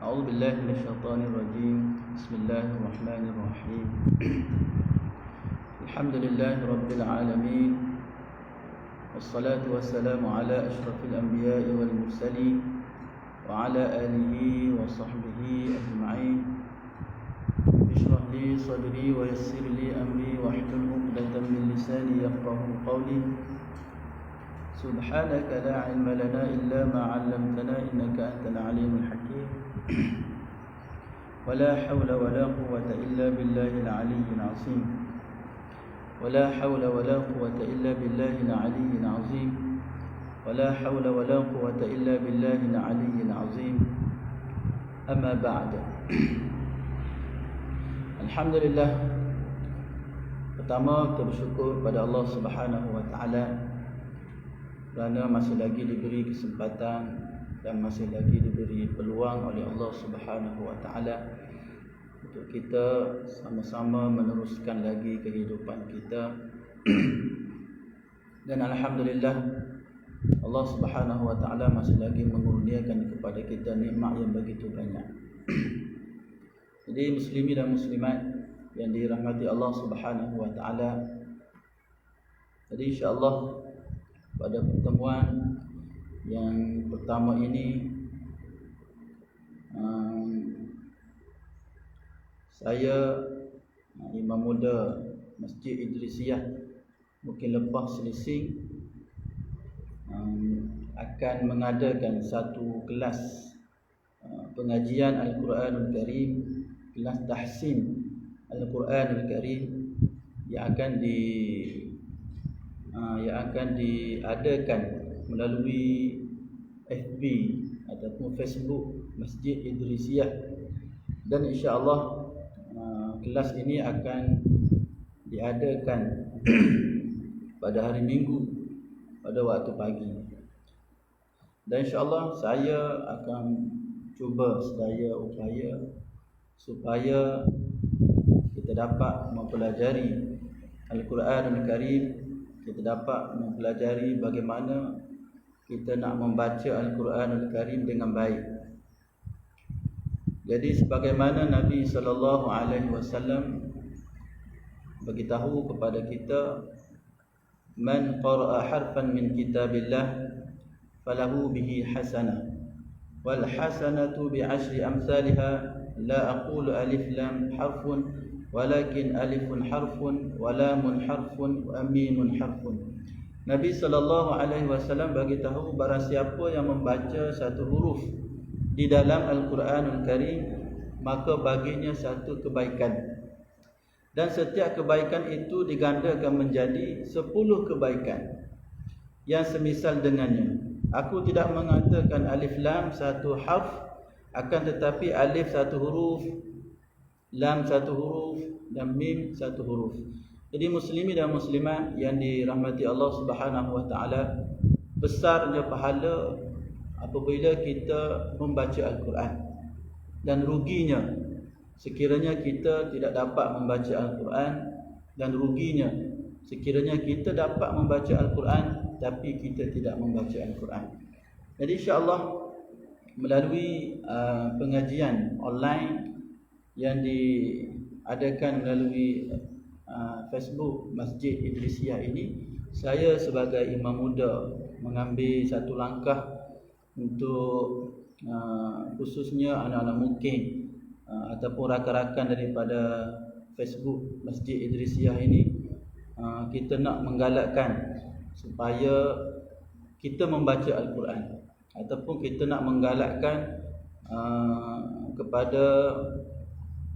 أعوذ بالله من الشيطان الرجيم. بسم الله الرحمن الرحيم. الحمد لله رب العالمين، والصلاة والسلام على أشرف الأنبياء والمرسلين وعلى آله وصحبه أجمعين. اشرح لي صدري ويسر لي أمري واحلل عقدة من لساني يفقهوا قولي. سبحانك لا علم لنا إلا ما علمتنا إنك أنت العليم الحكيم. ولا حول ولا قوة إلا بالله العلي العظيم. ولا حول ولا قوة إلا بالله العلي العظيم. ولا حول ولا قوة إلا بالله العلي العظيم. أما بعد. Alhamdulillah. Pertama, kita bersyukur pada Allah Subhanahu wa taala kerana masih lagi diberi kesempatan dan masih lagi diberi peluang oleh Allah Subhanahu wa taala untuk kita sama-sama meneruskan lagi kehidupan kita. Dan alhamdulillah, Allah Subhanahu wa taala masih lagi mengurniakan kepada kita nikmat yang begitu banyak. Jadi muslimin dan muslimat yang dirahmati Allah Subhanahu wa taala, jadi insya-Allah pada pertemuan yang pertama ini saya, Imam Muda Masjid Idrisiyah mungkin lepas selisih akan mengadakan satu kelas pengajian Al-Quranul Karim, kelas tahsin Al-Quranul Karim yang akan diadakan melalui FB ataupun Facebook Masjid Idrisiyah. Dan insya-Allah kelas ini akan diadakan pada hari Minggu pada waktu pagi. Dan insya-Allah saya akan cuba sedaya upaya supaya kita dapat mempelajari Al-Quranul Karim, kita dapat mempelajari bagaimana kita nak membaca Al-Quranul Karim dengan baik. Jadi sebagaimana Nabi SAW beritahu kepada kita, man qara'a harfan min kitabillah falahu bihi hasanah wal hasanatu bi'ashri amsalha la aqulu alif lam harfun walakin alifun harfun wa lamun harfun wa mimun harfun. Nabi SAW beritahu, barang siapa yang membaca satu huruf di dalam Al-Quranul Karim, maka baginya satu kebaikan, dan setiap kebaikan itu digandakan menjadi 10 kebaikan yang semisal dengannya. Aku tidak mengatakan alif lam satu harf, akan tetapi alif satu huruf, lam satu huruf, dan mim satu huruf. Jadi muslimin dan muslimat yang dirahmati Allah Subhanahu wa taala, besarnya pahala apabila kita membaca Al-Quran, dan ruginya sekiranya kita tidak dapat membaca Al-Quran, dan ruginya sekiranya kita dapat membaca Al-Quran tapi kita tidak membaca Al-Quran. Jadi insya-Allah melalui pengajian online yang diadakan melalui Facebook Masjid Idrisiyah ini, saya sebagai imam muda mengambil satu langkah untuk khususnya anak-anak mukim ataupun rakan-rakan daripada Facebook Masjid Idrisiyah ini, kita nak menggalakkan supaya kita membaca Al-Quran, ataupun kita nak menggalakkan kepada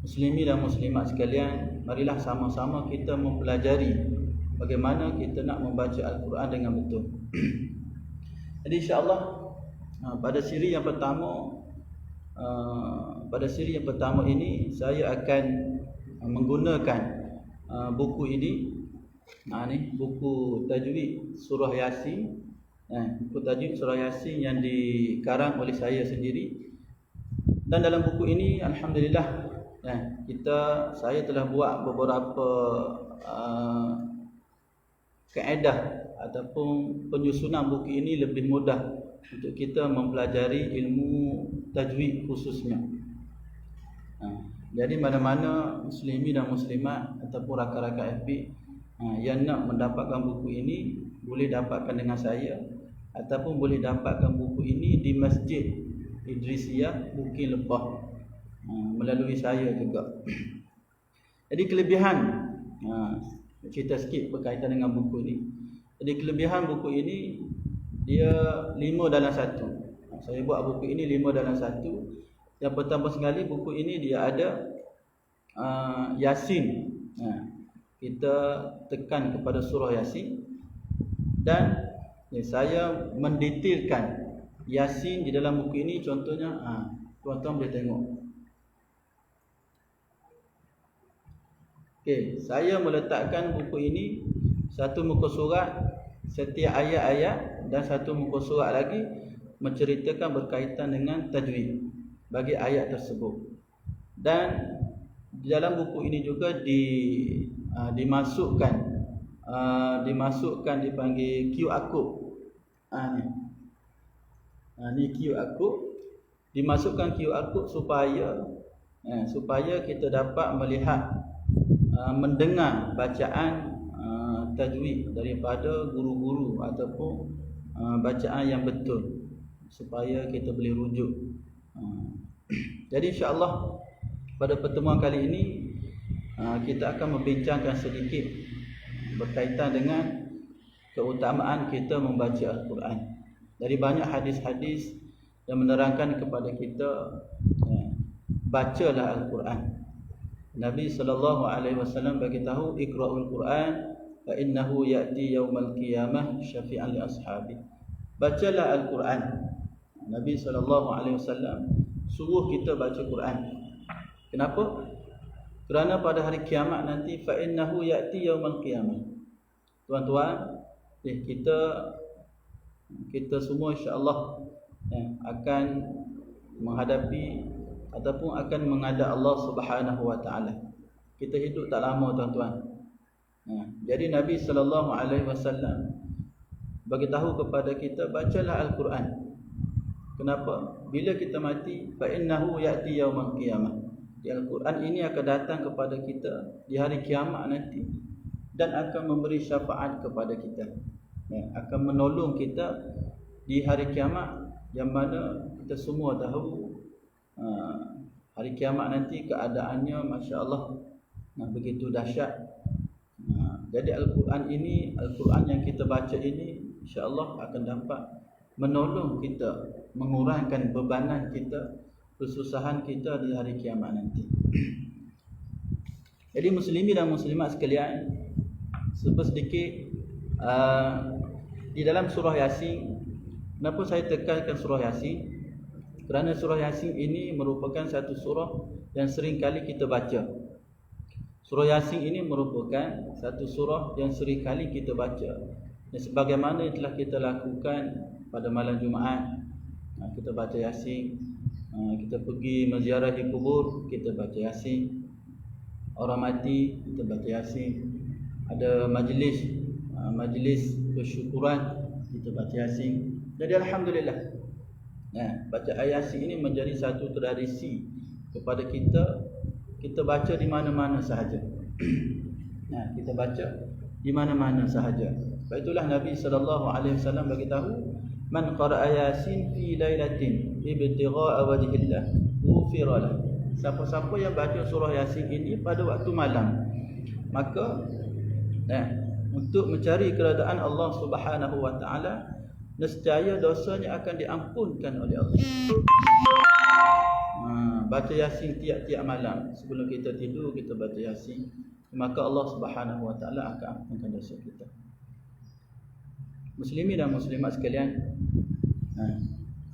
muslimin dan muslimat sekalian, marilah sama-sama kita mempelajari bagaimana kita nak membaca Al-Quran dengan betul. Jadi insya-Allah pada siri yang pertama ini saya akan menggunakan buku ini. Ni buku tajwid surah Yasin. Buku tajwid surah Yasin yang dikarang oleh saya sendiri. Dan dalam buku ini alhamdulillah saya telah buat beberapa kaedah ataupun penyusunan buku ini lebih mudah untuk kita mempelajari ilmu tajwid khususnya. Jadi mana-mana muslimi dan muslimat ataupun rakan-rakan FB yang nak mendapatkan buku ini, boleh dapatkan dengan saya, ataupun boleh dapatkan buku ini di Masjid Idrisiyah Bukit Lepah melalui saya juga. Jadi kelebihan, cerita sikit berkaitan dengan buku ini. Jadi kelebihan buku ini, dia 5 dalam 1. Saya buat buku ini 5 dalam 1. Yang pertama sekali, buku ini dia ada Yasin. Kita tekan kepada surah Yasin. Dan saya mendetailkan Yasin di dalam buku ini. Contohnya, tuan-tuan boleh tengok. Okey, saya meletakkan buku ini satu muka surat, setiap ayat-ayat, dan satu muka surat lagi menceritakan berkaitan dengan tajwid bagi ayat tersebut. Dan di dalam buku ini juga dimasukkan dipanggil QR code. Ni QR code, dimasukkan QR code supaya kita dapat melihat, mendengar bacaan tajwid daripada guru-guru ataupun bacaan yang betul, supaya kita boleh rujuk. Jadi insya-Allah pada pertemuan kali ini kita akan membincangkan sedikit berkaitan dengan keutamaan kita membaca Al-Quran. Dari banyak hadis-hadis yang menerangkan kepada kita, bacalah Al-Quran. Nabi SAW beritahu, Iqra'ul Quran fa innahu ya'ti yaumal qiyamah syafi'an li ashabi. Bacalah Al-Quran. Nabi SAW suruh kita baca Quran. Kenapa? Kerana pada hari kiamat nanti, fa innahu ya'ti yaumal qiyamah. Tuan-tuan, kita semua insya-Allah akan menghadapi ataupun akan menghadap Allah Subhanahu wa taala. Kita hidup tak lama, tuan-tuan. Jadi Nabi SAW beritahu kepada kita, bacalah Al-Quran. Kenapa? Bila kita mati, fa innahu ya'ti yaumal qiyamah. Al-Quran ini akan datang kepada kita di hari kiamat nanti dan akan memberi syafaat kepada kita. Akan menolong kita di hari kiamat, yang mana kita semua tahu hari kiamat nanti keadaannya masya-Allah begitu dahsyat. Jadi Al-Quran ini, Al-Quran yang kita baca ini, insya-Allah akan dapat menolong kita, mengurangkan bebanan kita, kesusahan kita di hari kiamat nanti. Jadi muslimin dan muslimat sekalian, sedikit di dalam surah Yasin. Kenapa saya tekankan surah Yasin? Kerana surah Yasin ini merupakan satu surah yang sering kali kita baca. Surah Yasin ini merupakan satu surah yang sering kali kita baca. Dan sebagaimana yang telah kita lakukan pada malam Jumaat, kita baca Yasin. Kita pergi menziarahi kubur, kita baca Yasin. Orang mati, kita baca Yasin. Ada majlis kesyukuran, kita baca Yasin. Jadi alhamdulillah, baca ayat Yasin ini menjadi satu tradisi kepada kita. Kita baca di mana-mana sahaja. Kita baca di mana-mana sahaja. Sebab itulah Nabi SAW beritahu, man qara'a Yasin fi lailatin ibtigha'a wajhillah ghufira lahu. Siapa-siapa yang baca surah Yasin ini pada waktu malam, maka untuk mencari keredaan Allah Subhanahu wa taala, nescaya dosanya akan diampunkan oleh Allah. Baca Yasin tiap-tiap malam sebelum kita tidur, kita baca Yasin, maka Allah Subhanahu wa taala akan ampunkan dosa kita. Muslimin dan muslimat sekalian,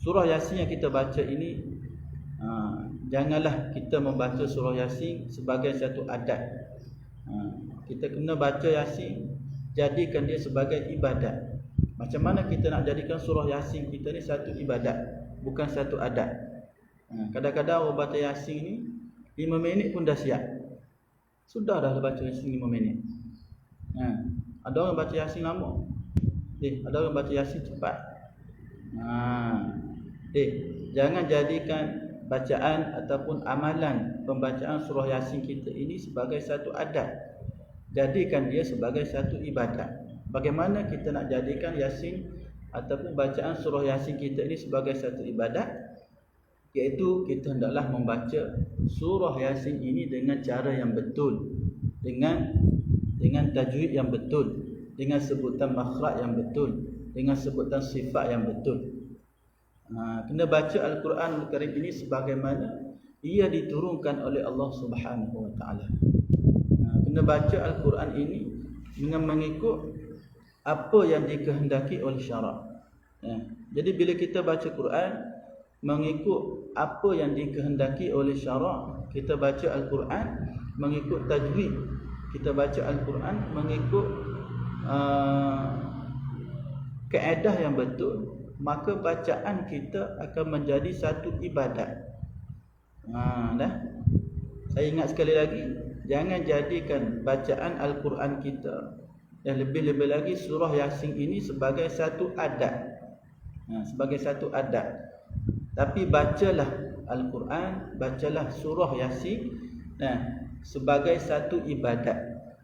surah Yasin yang kita baca ini, janganlah kita membaca surah Yasin sebagai satu adat. Kita kena baca Yasin, jadikan dia sebagai ibadat. Macam mana kita nak jadikan surah Yasin kita ni satu ibadat, bukan satu adat. Kadang-kadang orang baca Yasin ni 5 minit pun dah siap. Sudah dah baca Yasin 5 minit. Ada orang baca Yasin lama. Ada orang baca Yasin cepat. Jangan jadikan bacaan ataupun amalan pembacaan surah Yasin kita ini sebagai satu adat. Jadikan dia sebagai satu ibadat. Bagaimana kita nak jadikan Yasin ataupun bacaan surah Yasin kita ini sebagai satu ibadat? Iaitu kita hendaklah membaca surah Yasin ini dengan cara yang betul, dengan tajwid yang betul, dengan sebutan makhraj yang betul, dengan sebutan sifat yang betul. Kena baca Al-Quran Al-Karim ini sebagaimana ia diturunkan oleh Allah Subhanahu Wa Taala. Kena baca Al-Quran ini dengan mengikut apa yang dikehendaki oleh syarak. Jadi bila kita baca Quran mengikut apa yang dikehendaki oleh syarak, kita baca Al-Quran mengikut tajwid, kita baca Al-Quran mengikut kaedah yang betul, maka bacaan kita akan menjadi satu ibadat. Saya ingat sekali lagi, jangan jadikan bacaan Al-Quran kita dan lebih-lebih lagi surah Yasin ini sebagai satu adat. Sebagai satu adat. Tapi bacalah Al-Quran, bacalah surah Yasin sebagai satu ibadat,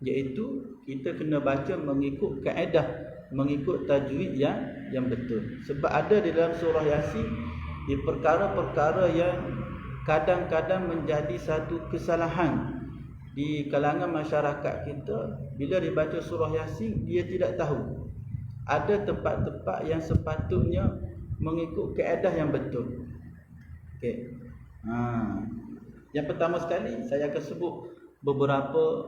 iaitu kita kena baca mengikut kaedah, mengikut tajwid yang betul. Sebab ada di dalam surah Yasin di perkara-perkara yang kadang-kadang menjadi satu kesalahan di kalangan masyarakat kita. Bila dibaca surah Yasin, dia tidak tahu ada tempat-tempat yang sepatutnya mengikut kaedah yang betul. Okey. Yang pertama sekali saya akan sebut beberapa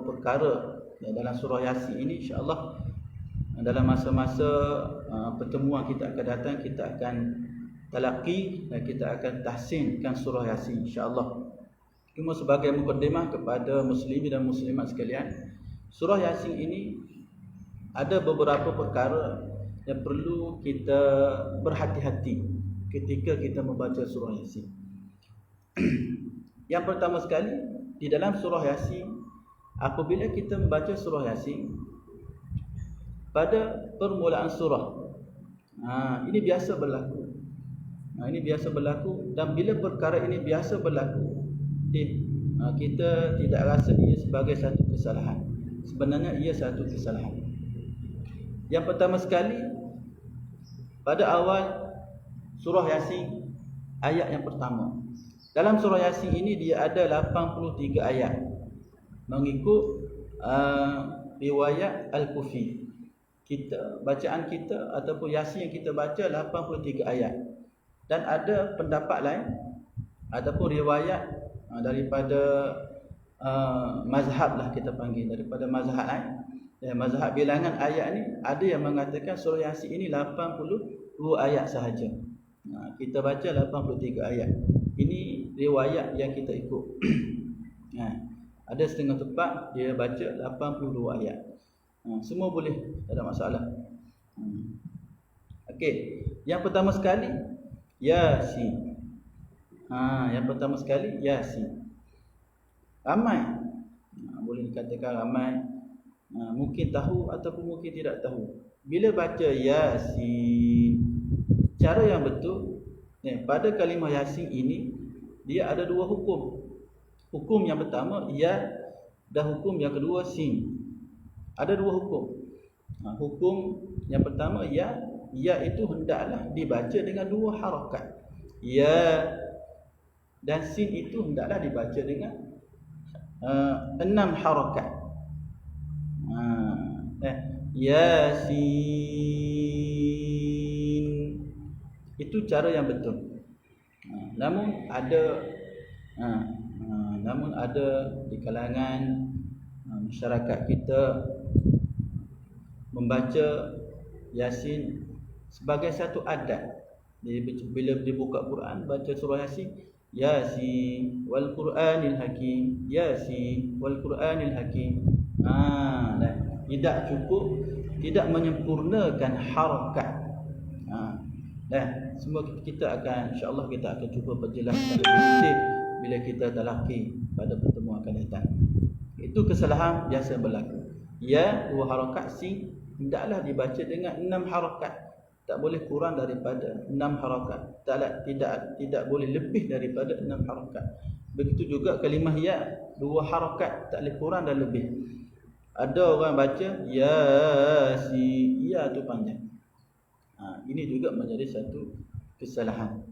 perkara dalam surah Yasin ini, insya-Allah dalam masa-masa pertemuan kita akan datang, kita akan talaqi dan kita akan tahsinkan surah Yasin, insya-Allah. Cuma sebagai mukadimah kepada muslimin dan muslimat sekalian, surah Yasin ini ada beberapa perkara yang perlu kita berhati-hati ketika kita membaca surah Yasin. Yang pertama sekali, di dalam surah Yasin, apabila kita membaca surah Yasin pada permulaan surah, ini biasa berlaku. Ini biasa berlaku, dan bila perkara ini biasa berlaku, kita tidak rasa ia sebagai satu kesalahan. Sebenarnya ia satu kesalahan. Yang pertama sekali, pada awal surah Yasin, ayat yang pertama. Dalam surah Yasin ini dia ada 83 ayat mengikut riwayat Al-Kufi. Bacaan kita ataupun Yasin yang kita baca 83 ayat. Dan ada pendapat lain ataupun riwayat daripada mazhab lah kita panggil, daripada mazhab lain. Mazhab bilangan ayat ni ada yang mengatakan surah Yasin ini 82 ayat sahaja. Kita baca 83 ayat. Ini riwayat yang kita ikut. Ada setengah tempat dia baca 82 ayat. Semua boleh, tak ada masalah. Okey, yang pertama sekali Yasin. Yang pertama sekali Yasin. Ramai, boleh dikatakan ramai, mungkin tahu ataupun mungkin tidak tahu. Bila baca Yasin, cara yang betul, pada kalimah Yasin ini dia ada dua hukum. Hukum yang pertama ya, dan hukum yang kedua sin. Ada dua hukum. Hukum yang pertama ya itu hendaklah dibaca dengan dua harakat. Ya dan sin itu hendaklah dibaca dengan 6 harakat. Yasin itu cara yang betul. Namun ada di kalangan masyarakat kita membaca Yasin sebagai satu adat. Jadi bila dibuka Quran, baca surah Yasin, Yasin wal Quranil Hakim, Yasin wal Quranil Hakim. Tidak cukup, tidak menyempurnakan harakat. Semua kita akan, insya-Allah kita akan cuba perjelaskan lebih detail bila kita talaqi pada pertemuan akan datang. Itu kesalahan biasa berlaku. Ya, dua harakat, sin hendaklah dibaca dengan 6 harakat. tak boleh kurang daripada 6 harakat. Tidak boleh lebih daripada 6 harakat. Begitu juga kalimah ya, 2 harakat, tak boleh kurang dan lebih. Ada orang baca Yasin, ya tu panjang. Ini juga menjadi satu kesalahan.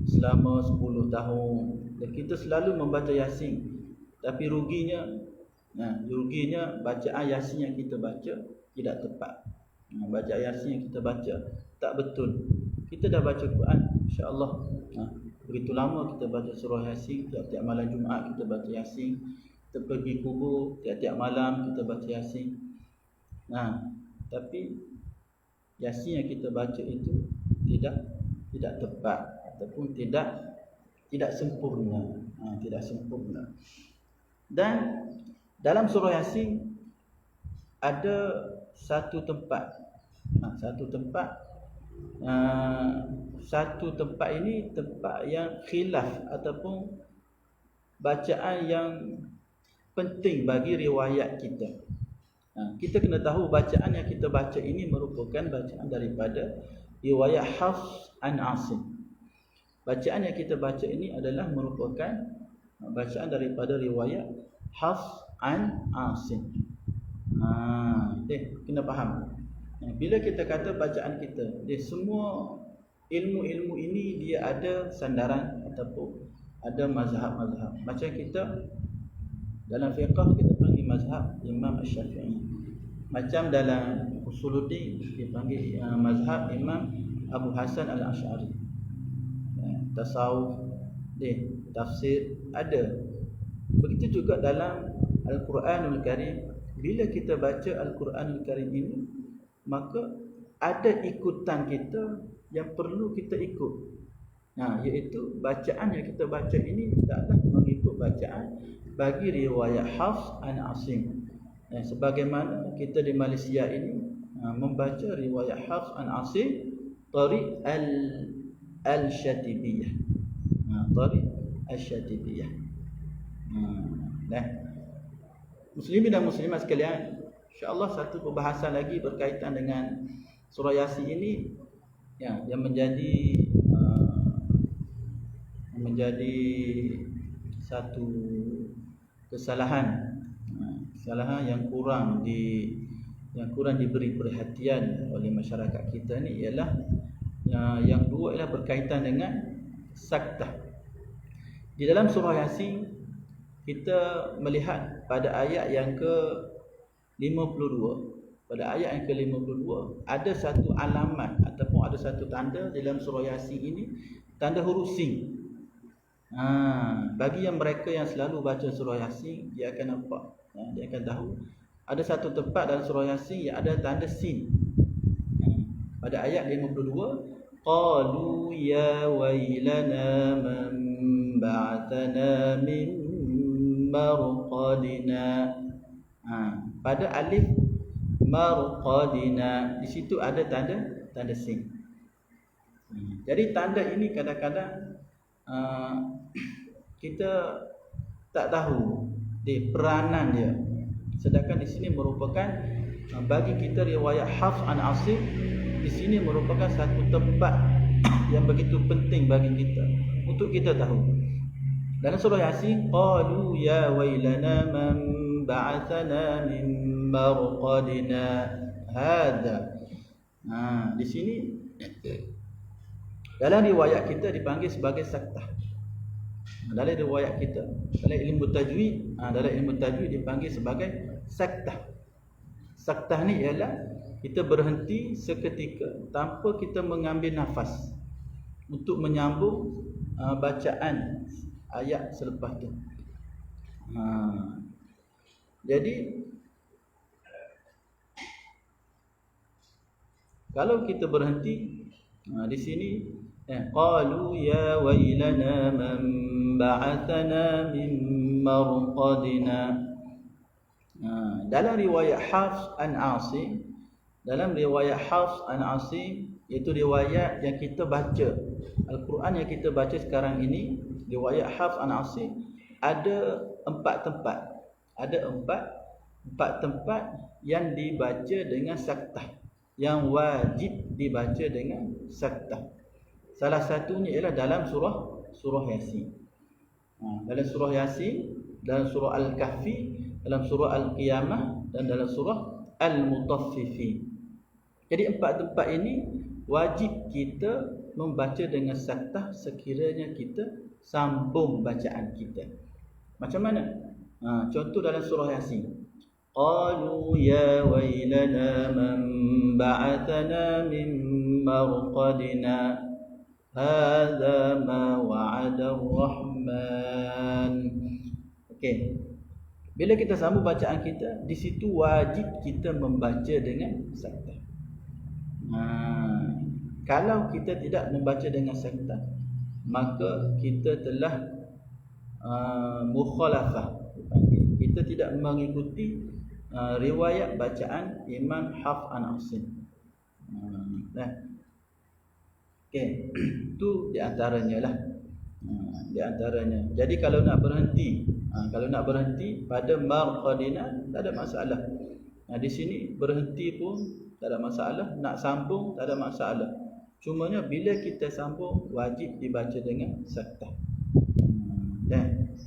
Selama 10 tahun dan kita selalu membaca Yasin, tapi ruginya bacaan Yasin yang kita baca tidak tepat. Bacaan Yasin yang kita baca tak betul. Kita dah baca Quran, insya-Allah begitu lama kita baca surah Yasin, tiap-tiap malam Jumaat kita baca Yasin, kita pergi kubur tiap-tiap malam kita baca Yasin. Tapi Yasin yang kita baca itu tidak tepat ataupun tidak sempurna. Tidak sempurna. Dan dalam surah Yasin ada satu tempat ini tempat yang khilaf ataupun bacaan yang penting bagi riwayat kita. Kita kena tahu bacaan yang kita baca ini merupakan bacaan daripada riwayat Hafs an Asim. Bacaan yang kita baca ini adalah merupakan bacaan daripada riwayat Hafs an Asim. Kena faham. Bila kita kata bacaan kita, semua ilmu-ilmu ini dia ada sandaran ataupun ada mazhab-mazhab. Macam kita dalam fiqh kita panggil mazhab Imam Asy-Syafi'i. Macam dalam Usuluddin dipanggil mazhab Imam Abu Hasan Al-Asy'ari. Tasawuf, tafsir ada. Begitu juga dalam Al-Quranul Karim. Bila kita baca Al-Quranul Karim ini, maka ada ikutan kita yang perlu kita ikut. Iaitu bacaan yang kita baca ini taklah mengikut bacaan bagi riwayat Hafs an Asim. Sebagaimana kita di Malaysia ini membaca riwayat Hafs an Asim Tariq al-Syatibiyah. Tariq al-Syatibiyah. Muslimin dan muslimat sekalian, insya-Allah satu perbahasan lagi berkaitan dengan surah Yasin ini yang menjadi satu kesalahan yang kurang diberi perhatian oleh masyarakat kita ni ialah yang dua ialah berkaitan dengan saktah. Di dalam surah Yasin kita melihat pada ayat yang ke-52. Pada ayat yang ke-52 ada satu alamat ataupun ada satu tanda dalam surah Yasin ini, tanda huruf sin. Bagi yang mereka yang selalu baca surah Yasin, dia akan nampak, dia akan tahu ada satu tempat dalam surah Yasin yang ada tanda sin. Pada ayat 52, qalu ya wailana man ba'athana min marqadina. Pada alif marqadina, di situ ada tanda sin. Jadi tanda ini kadang-kadang kita tak tahu peranan dia. Sedangkan di sini merupakan bagi kita riwayat Hafs an Asim, di sini merupakan satu tempat yang begitu penting bagi kita untuk kita tahu. Dalam surah Yasin, qalu ya wailana man ba'athana min marqadina hadza. Di sini dalam riwayat kita dipanggil sebagai saktah. Dalam riwayat kita, dalam ilmu tajwid dipanggil sebagai saktah. Saktah ni ialah kita berhenti seketika tanpa kita mengambil nafas untuk menyambung bacaan ayat selepas tu. Jadi kalau kita berhenti di sini, qalu ya wailana man ba'athana min marqadina. Dalam riwayat Hafs an Asim, iaitu riwayat yang kita baca, Al-Quran yang kita baca sekarang ini, riwayat Hafs an Asim, ada 4 tempat. Ada empat tempat yang dibaca dengan saktah, yang wajib dibaca dengan saktah. Salah satunya ialah dalam surah Yasin. Dalam surah Yasin, dalam surah Al-Kahfi, dalam surah Al-Qiyamah dan dalam surah Al-Mutaffifin. Jadi empat tempat ini wajib kita membaca dengan saktah sekiranya kita sambung bacaan kita. Macam mana? Contoh dalam surah Yasin. Qalu ya wailana man ba'athana min marqadina hadza ma wa'ada ar-rahman. Okey. Bila kita sambung bacaan kita, di situ wajib kita membaca dengan saktah. Kalau kita tidak membaca dengan saktah, maka kita telah mukhalafah. Kita tidak mengikuti riwayat bacaan Imam Hafs an Asim. Okey, itu di antaranya lah. Di antaranya. Jadi kalau nak berhenti, pada marqadina tak ada masalah. Di sini berhenti pun tak ada masalah, nak sambung tak ada masalah. Cumanya bila kita sambung wajib dibaca dengan saktah.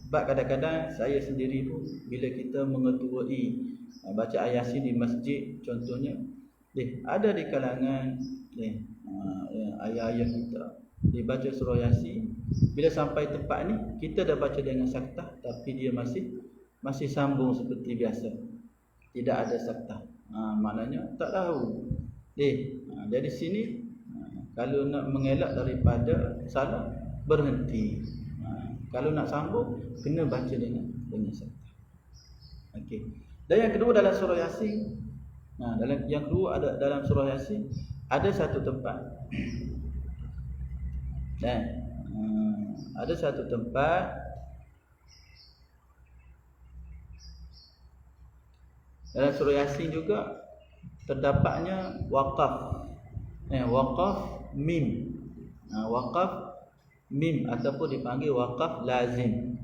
Sebab kadang-kadang saya sendiri pun bila kita mengetuai baca Yasin di masjid contohnya, ada di kalangan ayah-ayah kita dibaca surah Yasin, bila sampai tempat ni kita dah baca dengan saktah tapi dia masih sambung seperti biasa, tidak ada saktah. Maknanya tak tahu. Dari sini kalau nak mengelak daripada salah, berhenti. Kalau nak sambung kena baca dengan saktah. Okey. Dan yang kedua dalam surah Yasin, dalam surah Yasin ada satu tempat. Ada satu tempat dalam surah Yasin juga terdapatnya waqaf. Waqaf mim. Waqaf mim ataupun dipanggil waqaf lazim.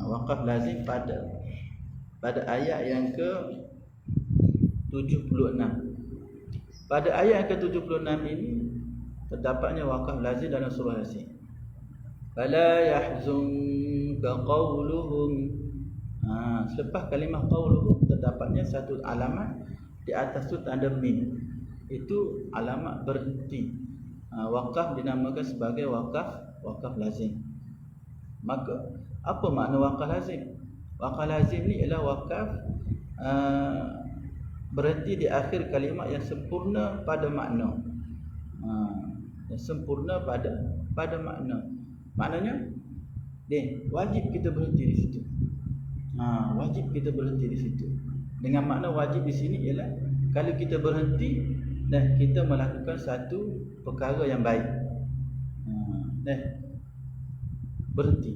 Waqaf lazim pada ayat yang ke-76. Pada ayat yang ke-76 ini terdapatnya waqaf lazim dalam surah Yasin. Fala yahzunka qawluhum. Selepas kalimah qawluhum terdapatnya satu alamat di atas tu tanda mim. Itu alamat berhenti. Waqaf dinamakan sebagai waqaf lazim. Maka apa makna waqaf lazim? Waqaf lazim ni ialah waqaf berhenti di akhir kalimat yang sempurna pada makna. Yang sempurna pada makna. Maknanya wajib kita berhenti di situ. Wajib kita berhenti di situ. Dengan makna wajib di sini ialah kalau kita berhenti dan kita melakukan satu perkara yang baik. Berhenti.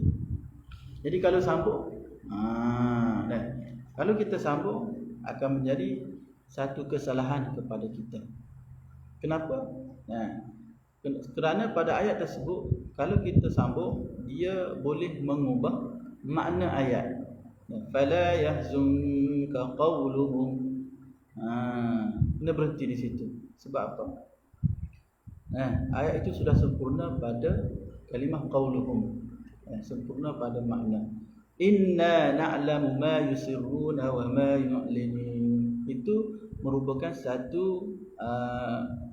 Jadi kalau sambung, kalau kita sambung akan menjadi satu kesalahan kepada kita. Kenapa? Kerana pada ayat tersebut kalau kita sambung dia boleh mengubah makna ayat. Fala yahzunka qawluhum. Kena berhenti di situ. Sebab apa? Ayat itu sudah sempurna pada kalimah qawluhum. Sempurna pada makna. Inna na'lamu ma yusirruna wa ma yu'linun. Itu merupakan satu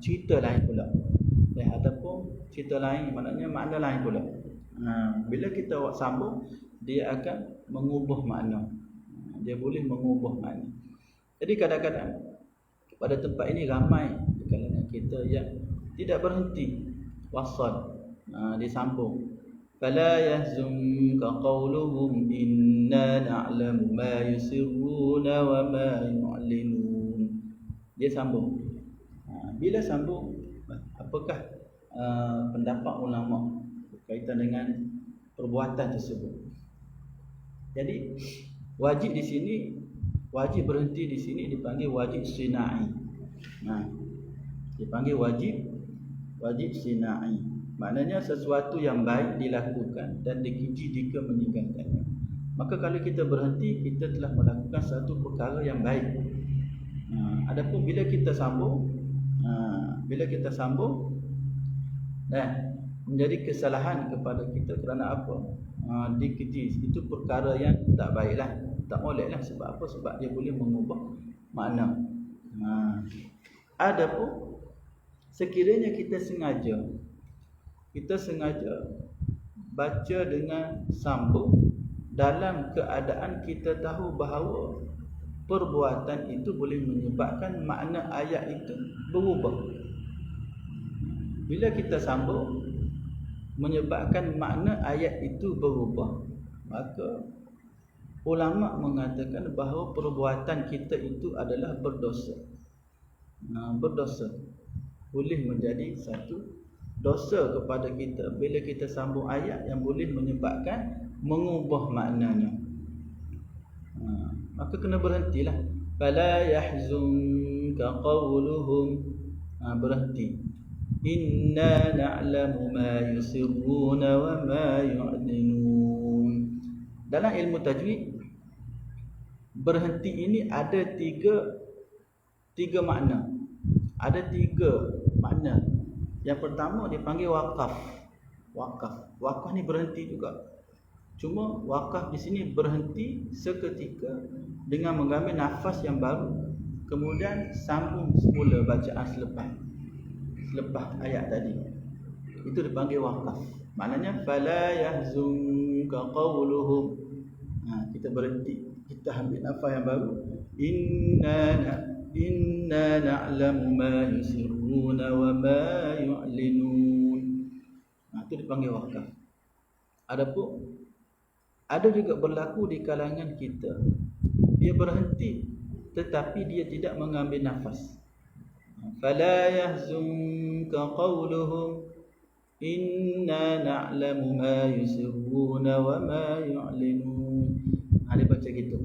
cerita lain pula. Ataupun cerita lain, maknanya makna lain pula. Bila kita sambung, dia akan mengubah makna. Dia boleh mengubah makna. Jadi kadang-kadang pada tempat ini ramai di kalangan kita yang tidak berhenti wasal, disambung. Fala yahzunka qawluhum inna na'lamu ma yusirruna wa ma yu'linun. Dia sambung. Bila sambung, apakah pendapat ulama berkaitan dengan perbuatan tersebut? Jadi wajib di sini, wajib berhenti di sini dipanggil wajib sinai. Dipanggil wajib sinai. Maknanya sesuatu yang baik dilakukan dan dikeji jika meninggalkannya. Maka kalau kita berhenti, kita telah melakukan satu perkara yang baik. Adapun bila kita sambung, bila kita sambung menjadi kesalahan kepada kita kerana apa? Dikiti itu perkara yang tak baiklah, tak bolehlah. Sebab apa? Sebab dia boleh mengubah makna. Adapun sekiranya kita sengaja baca dengan sambung dalam keadaan kita tahu bahawa perbuatan itu boleh menyebabkan makna ayat itu berubah. Bila kita sambung menyebabkan makna ayat itu berubah, maka ulama mengatakan bahawa perbuatan kita itu adalah berdosa. Berdosa boleh menjadi satu dosa kepada kita bila kita sambung ayat yang boleh menyebabkan mengubah maknanya. Maka kena berhentilah. Fala yahzunka qawluhum, berhenti. Inna na'lamu ma yusirruna wa ma yu'linun. Dalam ilmu tajwid, berhenti ini ada tiga makna. Ada tiga makna. Yang pertama dipanggil wakaf. Wakaf ni berhenti juga. Cuma wakaf di sini berhenti seketika dengan mengambil nafas yang baru, kemudian sambung semula bacaan selepas ayat tadi. Itu dipanggil wakaf. Maknanya fala yahzunka qawluhum. Kita berhenti, kita ambil nafas yang baru. Inna na'lamu ma yusirruna wa ma yu'linun. Itu dipanggil wakaf. Adapun ada juga berlaku di kalangan kita, dia berhenti tetapi dia tidak mengambil nafas. Fala yahzunka qawluhum inna na'lamu ma yusirruna wa ma yu'linun. Dia baca gitu.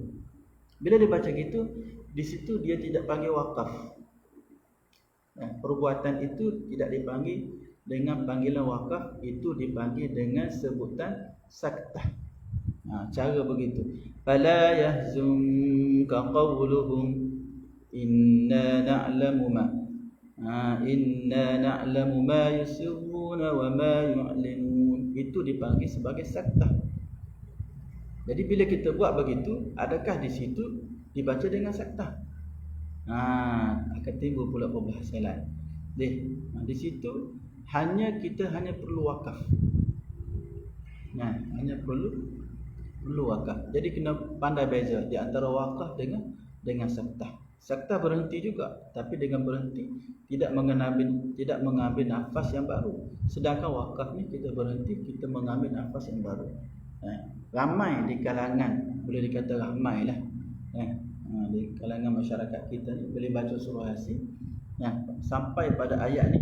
Bila dia baca gitu, di situ dia tidak panggil wakaf. Perbuatan itu tidak dipanggil dengan panggilan wakaf, itu dipanggil dengan sebutan saktah. Cara begitu. Fala yahzunka qawluhum inna na'lamu ma yusirruna wa ma yu'linun. Itu dipanggil sebagai saktah. Jadi bila kita buat begitu, adakah di situ dibaca dengan saktah? Akan timbul pula perbahasan lain. Di situ kita hanya perlu wakaf. Hanya perlu wakaf. Jadi kena pandai beza di antara wakaf dengan saktah. Saktah berhenti juga, tapi dengan berhenti tidak mengambil nafas yang baru. Sedangkan wakaf ni kita berhenti, kita mengambil nafas yang baru. Ramai di kalangan, boleh dikata ramai lah, di kalangan masyarakat kita ni boleh baca surah Yasin sampai pada ayat ni,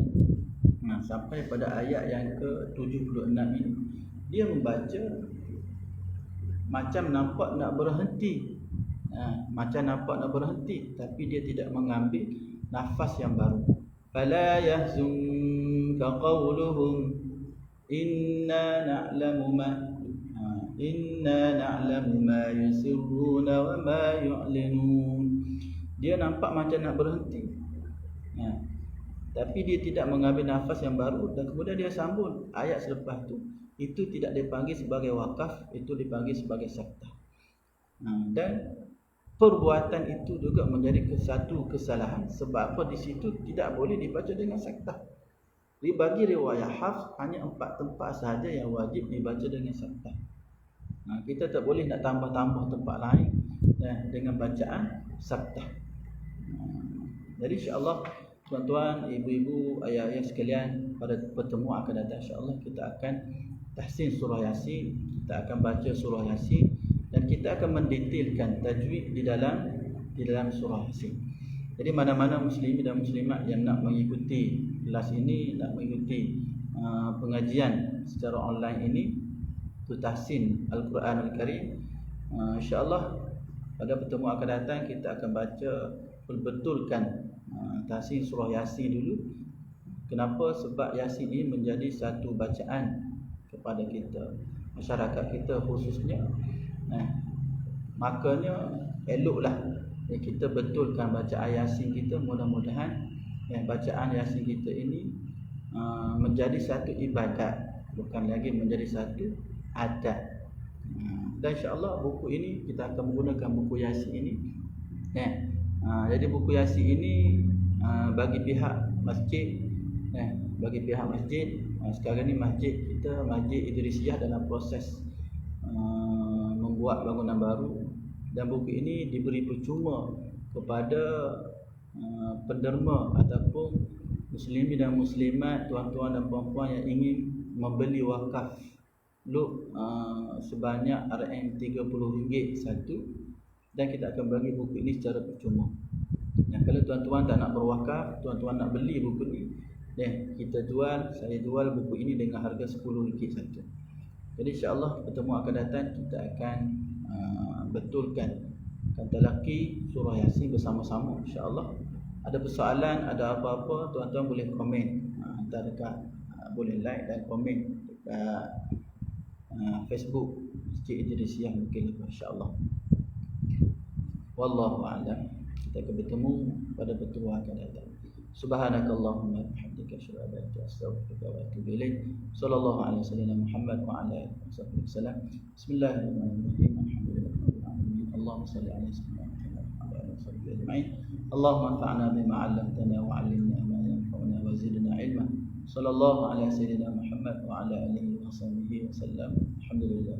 sampai pada ayat yang ke-76 ini, dia membaca macam nampak nak berhenti, tapi dia tidak mengambil nafas yang baru. Fala yahzunka qawluhum inna na'lamu ma yusirruna wa ma yu'linun. Dia nampak macam nak berhenti, tapi dia tidak mengambil nafas yang baru, dan kemudian dia sambung ayat selepas tu. Itu tidak dipanggil sebagai wakaf, itu dipanggil sebagai saktah. Dan perbuatan itu juga menjadi satu kesalahan. Sebab apa? Di situ tidak boleh dibaca dengan saktah. Bagi riwayat Hafs, hanya 4 tempat sahaja yang wajib dibaca dengan saktah. Kita tak boleh nak tambah-tambah tempat lain dengan bacaan saktah. Jadi insya-Allah tuan-tuan, ibu-ibu, ayah-ayah sekalian, pada pertemuan akan datang insya-Allah kita akan tahsin surah Yasin, kita akan baca surah Yasin, dan kita akan mendetailkan tajwid di dalam surah Yasin. Jadi mana-mana muslimin dan muslimat yang nak mengikuti kelas ini, nak mengikuti pengajian secara online ini, tu tahsin Al-Quranul Karim, insya-Allah pada pertemuan akan datang kita akan baca betulkan tahsin surah Yasin dulu. Kenapa? Sebab Yasin ini menjadi satu bacaan kepada kita, masyarakat kita khususnya. Makanya eloklah kita betulkan bacaan Yasin kita. Mudah-mudahan bacaan Yasin kita ini menjadi satu ibadat, bukan lagi menjadi satu adat. Dan insya-Allah buku ini kita akan menggunakan buku Yasin ini. Jadi buku Yasin ini bagi pihak masjid, bagi pihak masjid, sekarang ni masjid kita, Masjid Idrisiyah, dalam proses membuat bangunan baru, dan buku ini diberi percuma kepada penderma ataupun muslimin dan muslimat, tuan-tuan dan puan-puan yang ingin membeli wakaf sebanyak RM30 satu, dan kita akan bagi buku ini secara percuma. Kalau tuan-tuan tak nak berwakaf, tuan-tuan nak beli buku ini, saya jual buku ini dengan harga RM10 saja. Jadi insya-Allah pertemuan akan datang kita akan betulkan talaqi surah Yasin bersama-sama insya-Allah. Ada persoalan, ada apa-apa, tuan-tuan boleh komen, hantar dekat, boleh like dan komen dekat Facebook Masjid Idrisiyah mungkin, insya-Allah. Wallahu a'lam. Kita akan bertemu pada pertemuan akan datang. Subhanakallahumma wa bihamdika asyhadu an la ilaha illa anta astaghfiruka wa atubu ilaik. Sallallahu alaihi wasallam Muhammad wa ala alihi wasallam. Bismillahirrahmanirrahim. Alhamdulillahirabbil alamin. Allahumma shalli ala sayyidina Muhammad wa ala alihi wasallam ajma'in. Allahumma anfa'na bima 'allamtana wa 'allimna ma yanfa'una wa zidna 'ilma. Sallallahu ala sayyidina Muhammad wa ala alihi wasallam. Alhamdulillah.